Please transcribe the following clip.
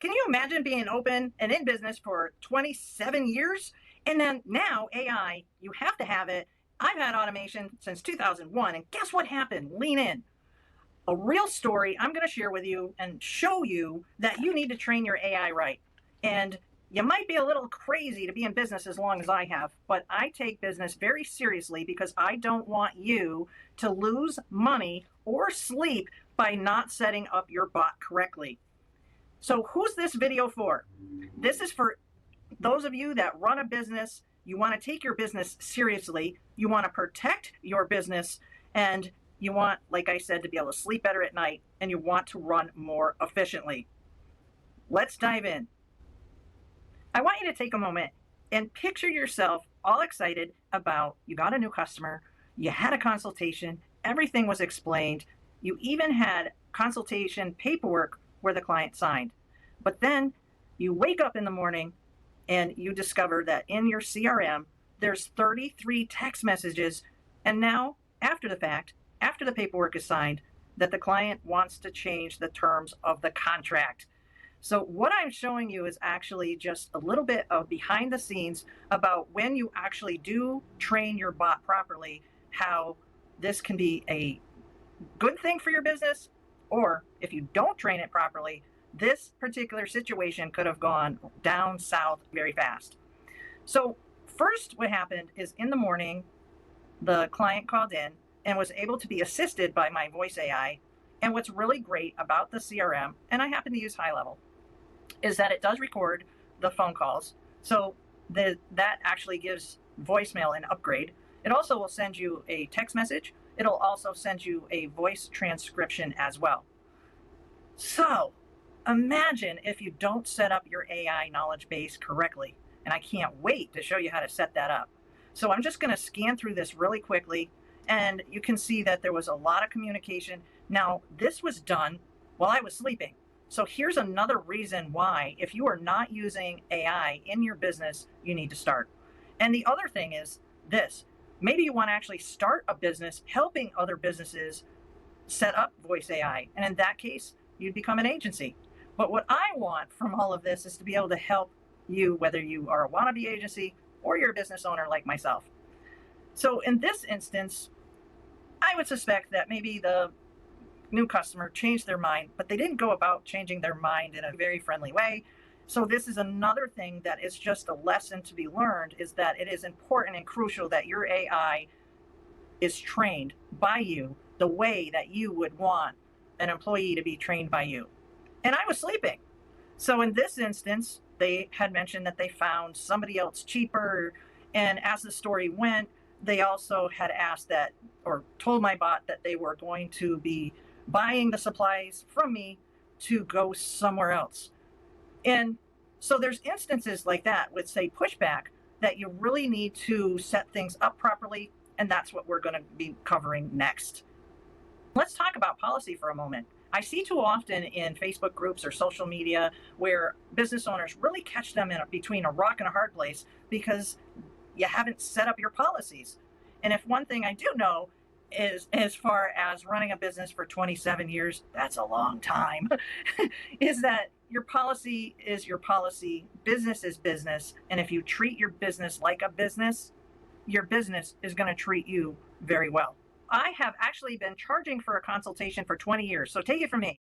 Can you imagine being open and in business for 27 years? And then now AI, you have to have it. I've had automation since 2001. And guess what happened? Lean in. A real story I'm going to share with you and show you that you need to train your AI right. And you might be a little crazy to be in business as long as I have, but I take business very seriously because I don't want you to lose money or sleep by not setting up your bot correctly. So who's this video for? This is for those of you that run a business. You want to take your business seriously. You want to protect your business, and you want, like I said, to be able to sleep better at night, and you want to run more efficiently. Let's dive in. I want you to take a moment and picture yourself all excited about you got a new customer, you had a consultation, everything was explained, you even had consultation paperwork where the client signed. But then you wake up in the morning and you discover that in your CRM, there's 33 text messages. And now, after the fact, after the paperwork is signed, that the client wants to change the terms of the contract. So what I'm showing you is actually just a little bit of behind the scenes about when you actually do train your bot properly, how this can be a good thing for your business, or if you don't train it properly, this particular situation could have gone down south very fast. So first, what happened is in the morning, the client called in and was able to be assisted by my voice AI. And what's really great about the CRM, and I happen to use High Level, is that it does record the phone calls. So that actually gives voicemail an upgrade. It also will send you a text message. It'll also send you a voice transcription as well. So imagine if you don't set up your AI knowledge base correctly. And I can't wait to show you how to set that up. So I'm just going to scan through this really quickly. And you can see that there was a lot of communication. Now, this was done while I was sleeping. So here's another reason why, if you are not using AI in your business, you need to start. And the other thing is this. Maybe you want to actually start a business helping other businesses set up voice AI. And in that case, you'd become an agency. But what I want from all of this is to be able to help you, whether you are a wannabe agency or you're a business owner like myself. So in this instance, I would suspect that maybe the new customer changed their mind, but they didn't go about changing their mind in a very friendly way. So this is another thing that is just a lesson to be learned, is that it is important and crucial that your AI is trained by you the way that you would want an employee to be trained by you. And I was sleeping. So in this instance, they had mentioned that they found somebody else cheaper. And as the story went, they also had asked that, or told my bot that they were going to be buying the supplies from me to go somewhere else. And so there's instances like that with, say, pushback, that you really need to set things up properly. And that's what we're going to be covering next. Let's talk about policy for a moment. I see too often in Facebook groups or social media where business owners really catch them in between a rock and a hard place because you haven't set up your policies. And if one thing I do know is, as far as running a business for 27 years, that's a long time, is that your policy is your policy, business is business. And if you treat your business like a business, your business is going to treat you very well. I have actually been charging for a consultation for 20 years, so take it from me.